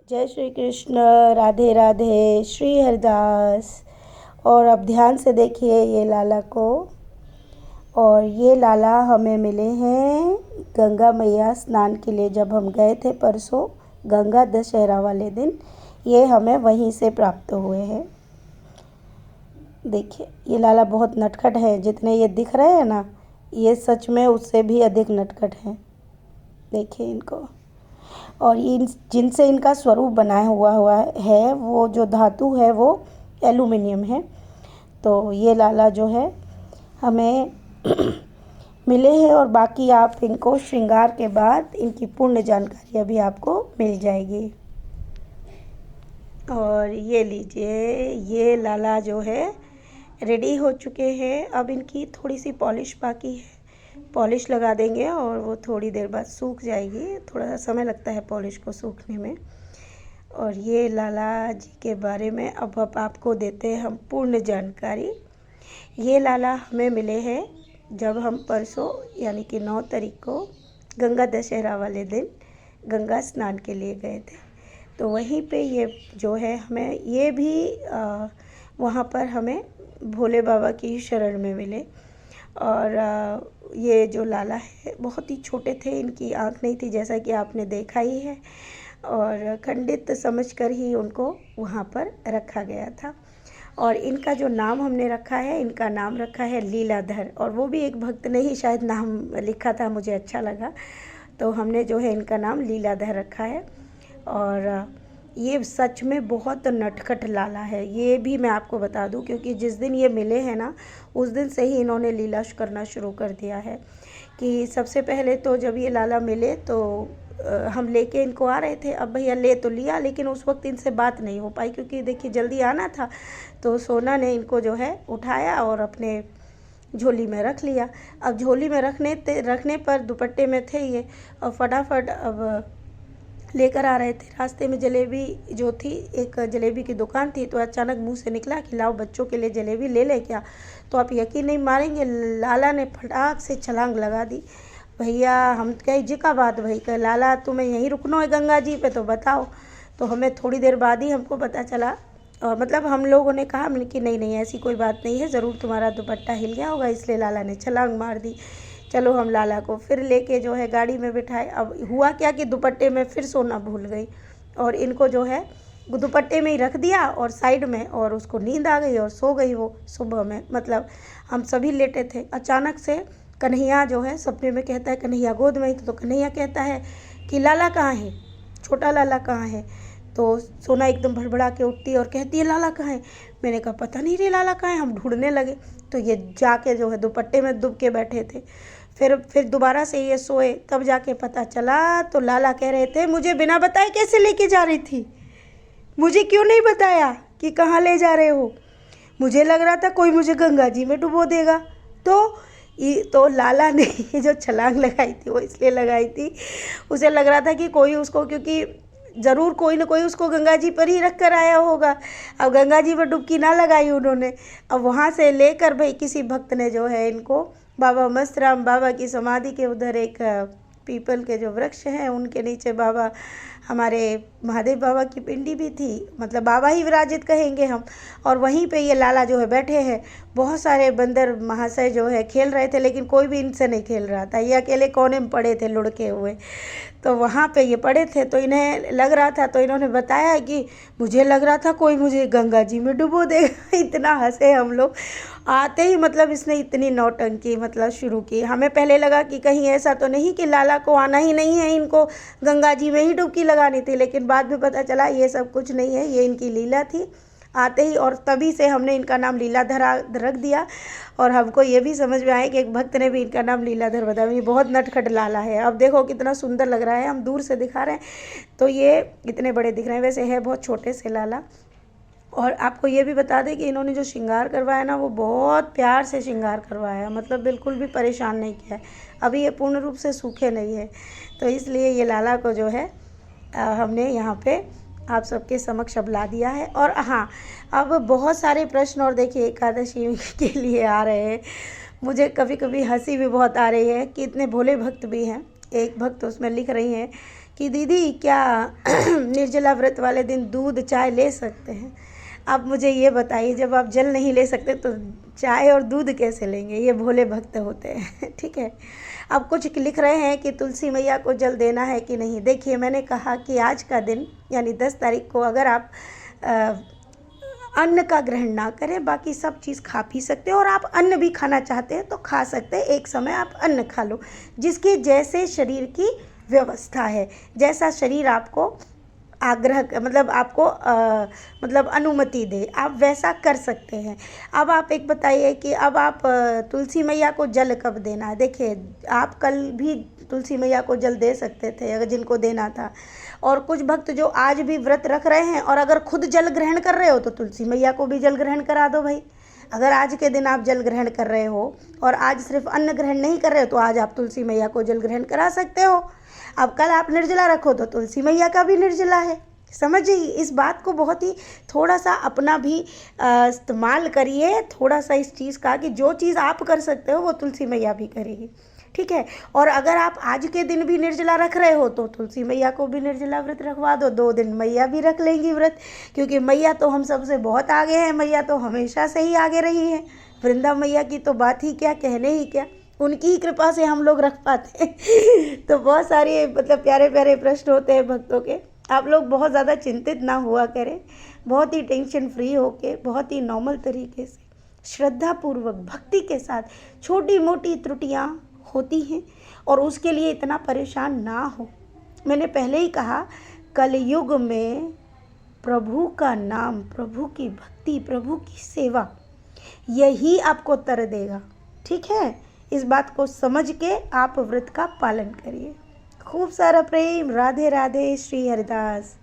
जय श्री कृष्ण। राधे राधे। श्री हरिदास। और अब ध्यान से देखिए ये लाला को। और ये लाला हमें मिले हैं गंगा मैया स्नान के लिए। जब हम गए थे परसों गंगा दशहरा वाले दिन, ये हमें वहीं से प्राप्त हुए हैं। देखिए ये लाला बहुत नटखट है। जितने ये दिख रहे हैं ना, ये सच में उससे भी अधिक नटखट हैं। देखिए इनको। और इन जिनसे इनका स्वरूप बनाया हुआ है, वो जो धातु है वो एल्युमिनियम है। तो ये लाला जो है हमें मिले हैं। और बाकी आप इनको श्रृंगार के बाद इनकी पूर्ण जानकारी अभी आपको मिल जाएगी। और ये लीजिए, ये लाला जो है रेडी हो चुके हैं। अब इनकी थोड़ी सी पॉलिश बाकी है। पॉलिश लगा देंगे और वो थोड़ी देर बाद सूख जाएगी। थोड़ा सा समय लगता है पॉलिश को सूखने में। और ये लाला जी के बारे में अब आपको देते हैं हम पूर्ण जानकारी। ये लाला हमें मिले हैं जब हम परसों यानी कि 9 तारीख को गंगा दशहरा वाले दिन गंगा स्नान के लिए गए थे। तो वहीं पे ये जो है हमें ये भी वहाँ पर हमें भोले बाबा की शरण में मिले। और ये जो लाला है बहुत ही छोटे थे, इनकी आँख नहीं थी जैसा कि आपने देखा ही है। और खंडित समझकर ही उनको वहाँ पर रखा गया था। और इनका जो नाम हमने रखा है, इनका नाम रखा है लीलाधर। और वो भी एक भक्त ने ही शायद नाम लिखा था, मुझे अच्छा लगा, तो हमने जो है इनका नाम लीलाधर रखा है। और ये सच में बहुत नटखट लाला है, ये भी मैं आपको बता दूं, क्योंकि जिस दिन ये मिले हैं ना, उस दिन से ही इन्होंने लीला करना शुरू कर दिया है। कि सबसे पहले तो जब ये लाला मिले तो हम लेके इनको आ रहे थे। अब भैया ले तो लिया, लेकिन उस वक्त इनसे बात नहीं हो पाई, क्योंकि देखिए जल्दी आना था। तो सोना ने इनको जो है उठाया और अपने झोली में रख लिया। अब झोली में रखने पर दुपट्टे में थे ये, और फटाफट अब लेकर आ रहे थे। रास्ते में जलेबी जो थी, एक जलेबी की दुकान थी, तो अचानक मुंह से निकला कि लाओ बच्चों के लिए जलेबी ले ले क्या। तो आप यकीन नहीं मारेंगे, लाला ने फटाक से छलांग लगा दी। भैया हम कहे जी का बात भाई, कह लाला तुम्हें यहीं रुकना है गंगा जी पे, तो बताओ। तो हमें थोड़ी देर बाद ही हमको पता चला, और मतलब हम लोगों ने कहा कि नहीं ऐसी कोई बात नहीं है, ज़रूर तुम्हारा दुपट्टा हिल गया होगा इसलिए लाला ने छलांग मार दी। चलो हम लाला को फिर लेके जो है गाड़ी में बिठाए। अब हुआ क्या कि दुपट्टे में फिर सोना भूल गई, और इनको जो है दुपट्टे में ही रख दिया और साइड में, और उसको नींद आ गई और सो गई वो। सुबह में मतलब हम सभी लेटे थे, अचानक से कन्हैया जो है सपने में कहता है, कन्हैया गोद में ही। तो कन्हैया कहता है कि लाला कहाँ है, छोटा लाला कहाँ है। तो सोना एकदम भड़बड़ा के उठती है और कहती है लाला कहाँ है। मैंने कहा पता नहीं रे लाला कहाँ है, हम ढूंढने लगे। तो ये जाके जो है दुपट्टे में दुब के बैठे थे। फिर दोबारा से ये सोए, तब जाके पता चला। तो लाला कह रहे थे मुझे बिना बताए कैसे लेके जा रही थी, मुझे क्यों नहीं बताया कि कहाँ ले जा रहे हो। मुझे लग रहा था कोई मुझे गंगा जी में डुबो देगा। तो लाला ने ये जो छलांग लगाई थी वो इसलिए लगाई थी, उसे लग रहा था कि कोई उसको, क्योंकि ज़रूर कोई ना कोई उसको गंगा जी पर ही रख कर आया होगा। अब गंगा जी में डुबकी ना लगाई उन्होंने। अब वहाँ से लेकर भाई किसी भक्त ने जो है इनको बाबा मस्तराम बाबा की समाधि के उधर एक पीपल के जो वृक्ष हैं उनके नीचे बाबा हमारे महादेव बाबा की पिंडी भी थी, मतलब बाबा ही विराजित कहेंगे हम। और वहीं पे ये लाला जो है बैठे हैं। बहुत सारे बंदर महाशय जो है खेल रहे थे, लेकिन कोई भी इनसे नहीं खेल रहा था, ये अकेले कोने में पड़े थे लुढ़के हुए। तो वहाँ पे ये पड़े थे, तो इन्हें लग रहा था, तो इन्होंने बताया कि मुझे लग रहा था कोई मुझे गंगा जी में डुबो देगा। इतना हंसे हम लोग। आते ही मतलब इसने इतनी नौटंकी मतलब शुरू की। हमें पहले लगा कि कहीं ऐसा तो नहीं कि लाला को आना ही नहीं है, इनको गंगा जी में ही डुबकी लगानी थी, लेकिन बाद में पता चला ये सब कुछ नहीं है, ये इनकी लीला थी आते ही। और तभी से हमने इनका नाम लीलाधर रख दिया। और हमको ये भी समझ में आया कि एक भक्त ने भी इनका नाम लीलाधर बताया। ये बहुत नटखट लाला है। अब देखो कितना सुंदर लग रहा है, हम दूर से दिखा रहे हैं तो ये इतने बड़े दिख रहे हैं, वैसे है बहुत छोटे से लाला। और आपको ये भी बता दें कि इन्होंने जो श्रृंगार करवाया ना, वो बहुत प्यार से श्रृंगार करवाया, मतलब बिल्कुल भी परेशान नहीं किया है। अभी ये पूर्ण रूप से सूखे नहीं है, तो इसलिए ये लाला को जो है हमने यहाँ पे आप सबके समक्ष अब ला दिया है। और हाँ, अब बहुत सारे प्रश्न और देखिए एकादशी के लिए आ रहे हैं। मुझे कभी कभी हंसी भी बहुत आ रही है कि इतने भोले भक्त भी हैं। एक भक्त उसमें लिख रही हैं कि दीदी क्या निर्जला व्रत वाले दिन दूध चाय ले सकते हैं। आप मुझे ये बताइए, जब आप जल नहीं ले सकते तो चाय और दूध कैसे लेंगे? ये भोले भक्त होते हैं। ठीक है, अब कुछ लिख रहे हैं कि तुलसी मैया को जल देना है कि नहीं। देखिए, मैंने कहा कि आज का दिन यानी 10 तारीख को अगर आप अन्न का ग्रहण ना करें, बाकी सब चीज़ खा पी सकते हो, और आप अन्न भी खाना चाहते हैं तो खा सकते हैं। एक समय आप अन्न खा लो, जिसके जैसे शरीर की व्यवस्था है, जैसा शरीर आपको आग्रह मतलब आपको मतलब अनुमति दे, आप वैसा कर सकते हैं। अब आप एक बताइए कि अब आप तुलसी मैया को जल कब देना है। देखिए, आप कल भी तुलसी मैया को जल दे सकते थे अगर जिनको देना था, और कुछ भक्त जो आज भी व्रत रख रहे हैं और अगर खुद जल ग्रहण कर रहे हो तो तुलसी मैया को भी जल ग्रहण करा दो भाई। अगर आज के दिन आप जल ग्रहण कर रहे हो और आज सिर्फ अन्न ग्रहण नहीं कर रहे हो तो आज आप तुलसी मैया को जल ग्रहण करा सकते हो। अब कल आप निर्जला रखो तो तुलसी मैया का भी निर्जला है। समझिए इस बात को, बहुत ही थोड़ा सा अपना भी इस्तेमाल करिए, थोड़ा सा इस चीज़ का, कि जो चीज़ आप कर सकते हो वो तुलसी मैया भी करेगी। ठीक है, और अगर आप आज के दिन भी निर्जला रख रहे हो तो तुलसी मैया को भी निर्जला व्रत रखवा दो। 2 दिन मैया भी रख लेंगी व्रत, क्योंकि मैया तो हम सबसे बहुत आगे है। मैया तो हमेशा से ही आगे रही है। वृंदा मैया की तो बात ही क्या, कहने ही क्या, उनकी ही कृपा से हम लोग रख पाते हैं। तो बहुत सारे मतलब प्यारे प्यारे प्रश्न होते हैं भक्तों के। आप लोग बहुत ज़्यादा चिंतित ना हुआ करें, बहुत ही टेंशन फ्री होके, बहुत ही नॉर्मल तरीके से, श्रद्धापूर्वक, भक्ति के साथ। छोटी मोटी त्रुटियाँ होती हैं और उसके लिए इतना परेशान ना हो। मैंने पहले ही कहा, कलयुग में प्रभु का नाम, प्रभु की भक्ति, प्रभु की सेवा, यही आपको तर देगा। ठीक है, इस बात को समझ के आप व्रत का पालन करिए। खूब सारा प्रेम। राधे राधे। श्री हरिदास।